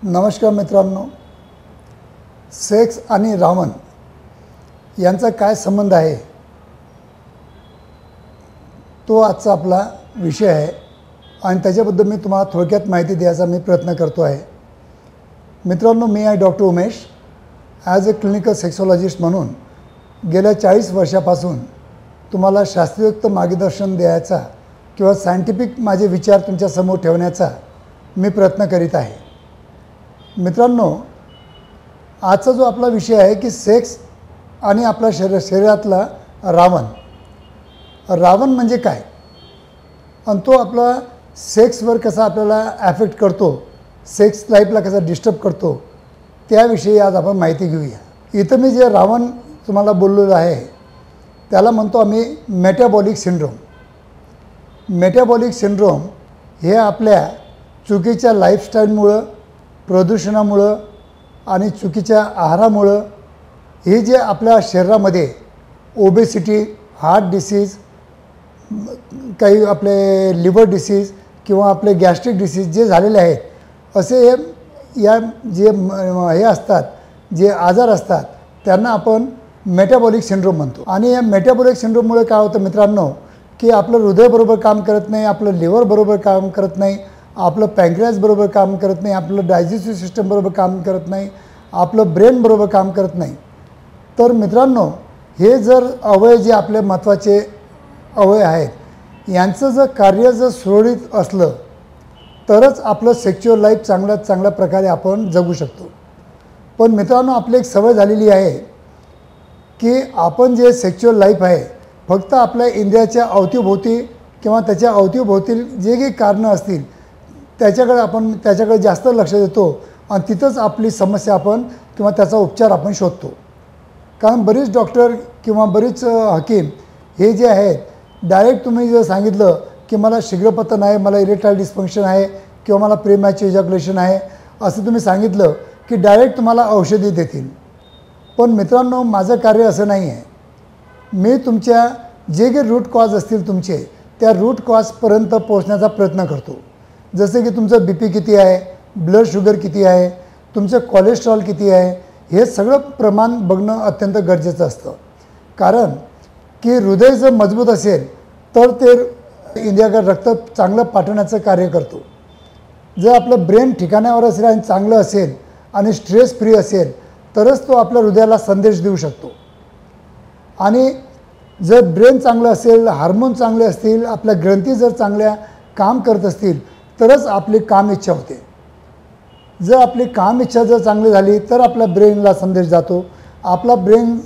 नमस्कार मित्रांनो, सेक्स आणि रावण यांचा काय संबंध आहे तो आजचा आपला विषय आहे आणि त्याच्याबद्दल मी तुम्हाला थोडक्यात माहिती द्यायचा मी प्रयत्न करतो आहे। मित्रांनो, मी आहे doctor Umesh. As a clinical sexologist म्हणून गेल्या 40 वर्षापासून तुम्हाला शास्त्रोक्त मार्गदर्शन द्यायचा किंवा सायंटिफिक माझे विचार तुमच्यासमोर ठेवण्याचा मी प्रयत्न करीत आहे। मित्रांनो, आजचा जो आपला विषय आहे की सेक्स आणि आपल्या शरीरातला रावण म्हणजे काय आणि तो आपला सेक्सवर कसा आपल्याला ॲफेक्ट करतो, सेक्स लाईफला कसा डिस्टर्ब करतो, त्याविषयी आज आपण माहिती घेऊया। इथं मी जे रावण तुम्हाला बोललेलं आहे त्याला म्हणतो आम्ही मेटाबॉलिक सिंड्रोम। मेटाबॉलिक सिंड्रोम हे आपल्या चुकीच्या लाईफस्टाईलमुळं, प्रदूषणामुळं आणि चुकीच्या आहारामुळं हे जे आपल्या शरीरामध्ये ओबेसिटी, हार्ट डिसीज, काही आपले लिव्हर डिसीज किंवा आपले गॅस्ट्रिक डिसीज जे झालेले आहेत, असे या जे हे असतात, जे आजार असतात त्यांना आपण मेटाबॉलिक सिंड्रोम म्हणतो। आणि या मेटाबॉलिक सिंड्रोममुळे काय होतं मित्रांनो की आपलं हृदय बरोबर काम करत नाही, आपलं लिव्हर बरोबर काम करत नाही, आपलं पॅन्क्रियास बरोबर काम करत नाही, आपलं डायजेस्टिव्ह सिस्टम बरोबर काम करत नाही, आपलं ब्रेन बरोबर काम करत नाही। तर मित्रांनो, हे जर अवयव जे आपले महत्त्वाचे अवयव आहेत यांचं जर कार्य जर सुरळीत असलं तरच आपलं सेक्शुअल लाईफ चांगल्या प्रकारे आपण जगू शकतो। पण मित्रांनो, आपली एक सवय झालेली आहे की आपण जे सेक्शुअल लाईफ आहे फक्त आपल्या इंद्रियाच्या अवतीभोवती किंवा त्याच्या अवतीभोवतील जे काही कारणं असतील त्याच्याकडे जास्त लक्ष देतो आणि तिथंच आपली समस्या आपण किंवा त्याचा उपचार आपण शोधतो। कारण बरीच डॉक्टर किंवा बरीच हकीम हे जे आहेत, डायरेक्ट तुम्ही जर सांगितलं की मला शीघ्रपतन आहे, मला इरेक्टाईल डिस्फंक्शन आहे किंवा मला प्रीमॅच्युअर इजॅक्युलेशन आहे असं तुम्ही सांगितलं की डायरेक्ट तुम्हाला औषधी देतील। पण मित्रांनो, माझं कार्य असं नाही आहे। मी तुमच्या जे काही रूट कॉज असतील तुमचे, त्या रूट कॉजपर्यंत पोहोचण्याचा प्रयत्न करतो। जसे की तुमचं BP किती आहे, ब्लड शुगर किती आहे, तुमचं कोलेस्ट्रॉल किती आहे, हे सगळं प्रमाण बघणं अत्यंत गरजेचं असतं। कारण की हृदय जर मजबूत असेल तर ते इंद्रियाकडे रक्त चांगलं पाठवण्याचं कार्य करतो। जर आपलं ब्रेन ठिकाणावर असेल आणि चांगलं असेल आणि स्ट्रेस फ्री असेल तरच तो आपल्या हृदयाला संदेश देऊ शकतो। आणि जर ब्रेन चांगलं असेल, हार्मोन चांगले असतील, आपल्या ग्रंथी जर चांगल्या काम करत असतील तरच आपली काम इच्छा होते। जर आपली काम इच्छा जर चांगली झाली तर आपल्या ब्रेनला संदेश जातो, आपला ब्रेन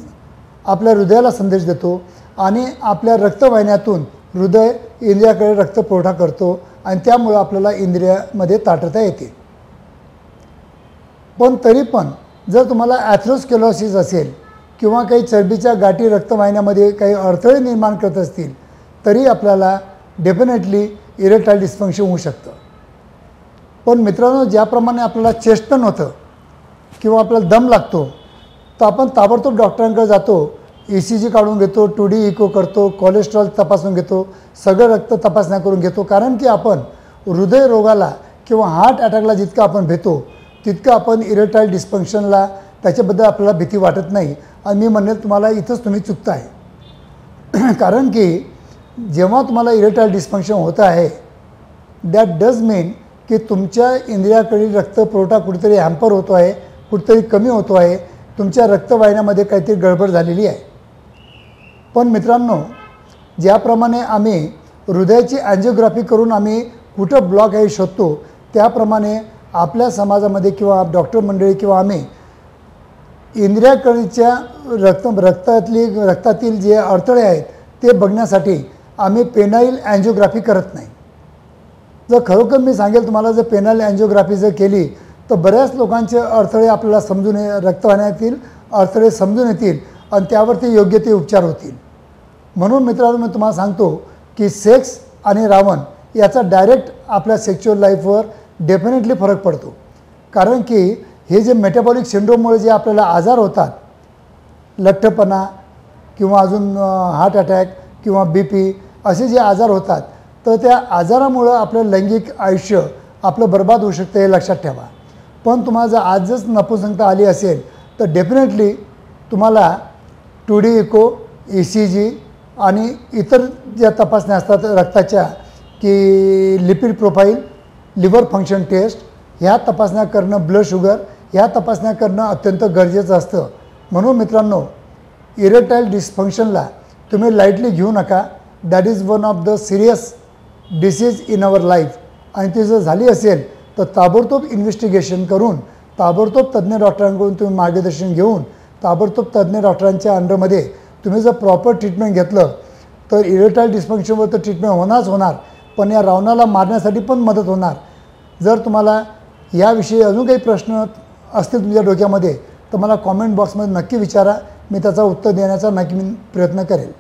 आपल्या हृदयाला संदेश देतो आणि आपल्या रक्तवाहिन्यातून हृदय इंद्रियाकडे रक्तपुरवठा करतो आणि त्यामुळे आपल्याला इंद्रियामध्ये ताठरता येते। पण तरी पण जर तुम्हाला ॲथेरोस्क्लेरोसिस असेल किंवा काही चरबीच्या गाठी रक्तवाहिन्यामध्ये काही अडथळे निर्माण करत असतील तरी आपल्याला डेफिनेटली इरेक्टाईल डिस्फंक्शन होऊ शकतं। पण मित्रांनो, ज्याप्रमाणे आपल्याला चेस्ट पेन होतं किंवा आपल्याला दम लागतो तर आपण ताबडतोब डॉक्टरांकडे जातो, ECG काढून घेतो, 2D इको करतो, कोलेस्ट्रॉल तपासून घेतो, सगळं रक्त तपासण्या करून घेतो। कारण की आपण हृदयरोगाला किंवा हार्ट अटॅकला जितकं आपण भेतो तितकं आपण इरेक्टाईल डिस्फंक्शनला त्याच्याबद्दल आपल्याला भीती वाटत नाही। आणि मी म्हणेल तुम्हाला इथंच तुम्ही चुकताय। कारण की जेव्हा तुम्हाला इरेक्टाईल डिस्फंक्शन होतं आहे दॅट डज मीन की तुमच्या इंद्रियाकडील रक्तपुरवठा कुठेतरी हॅम्पर होतो आहे, कुठेतरी कमी होतो आहे, तुमच्या रक्तवाहिन्यामध्ये काहीतरी गडबड झालेली आहे। पण मित्रांनो, ज्याप्रमाणे आम्ही हृदयाची अँजिओग्राफी करून आम्ही कुठं ब्लॉक आहे शोधतो, त्याप्रमाणे आपल्या समाजामध्ये किंवा डॉक्टर मंडळी किंवा आम्ही इंद्रियाकडच्या रक्तातील जे अडथळे आहेत ते बघण्यासाठी आम्ही पेनाईल अँजिओग्राफी करत नाही। जर खरोखर मी सांगेल तुम्हाला, जर पेनाईल अँजिओग्राफी जर केली तर बऱ्याच लोकांचे अडथळे आपल्याला रक्तवाहिन्यातील अडथळे समजून येतील आणि त्यावरती योग्य ते उपचार होतील। म्हणून मित्रांनो, मी तुम्हाला सांगतो की सेक्स आणि रावण याचा डायरेक्ट आपल्या सेक्शुअल लाईफवर डेफिनेटली फरक पडतो। कारण की हे जे मेटाबॉलिक सिंड्रोममुळे जे आपल्याला आजार होतात, लठ्ठपणा किंवा अजून हार्ट अटॅक किंवा BP असे जे आजार होतात, तर त्या आजारामुळं आपलं लैंगिक आयुष्य आपलं बर्बाद होऊ शकते, हे लक्षात ठेवा। पण तुम्हाला जर आजच नपुंसकता आली असेल तर डेफिनेटली तुम्हाला 2D इको, ECG आणि इतर ज्या तपासण्या असतात रक्ताच्या की lipid profile, liver function test, ह्या तपासण्या करणं, ब्लड शुगर ह्या तपासण्या करणं अत्यंत गरजेचं असतं. म्हणून मित्रांनो, इरेक्टाईल डिस्फंक्शनला तुम्ही लाईटली घेऊ नका. That is one of the serious disease in our life. आणि ती जर झाली असेल तर ताबडतोब इन्व्हेस्टिगेशन करून, ताबडतोब तज्ज्ञ डॉक्टरांकडून तुम्ही मार्गदर्शन घेऊन, ताबडतोब तज्ज्ञ डॉक्टरांच्या अंडरमध्ये तुम्ही जर प्रॉपर ट्रीटमेंट घेतलं तर इरेक्टाईल डिस्फंक्शनवर तर ट्रीटमेंट होणारच होणार, पण या रावणाला मारण्यासाठी पण मदत होणार. जर तुम्हाला याविषयी अजून काही प्रश्न असतील तुमच्या डोक्यामध्ये तर मला कॉमेंट बॉक्समध्ये नक्की विचारा. मी त्याचा उत्तर देण्याचा नक्की प्रयत्न करेल.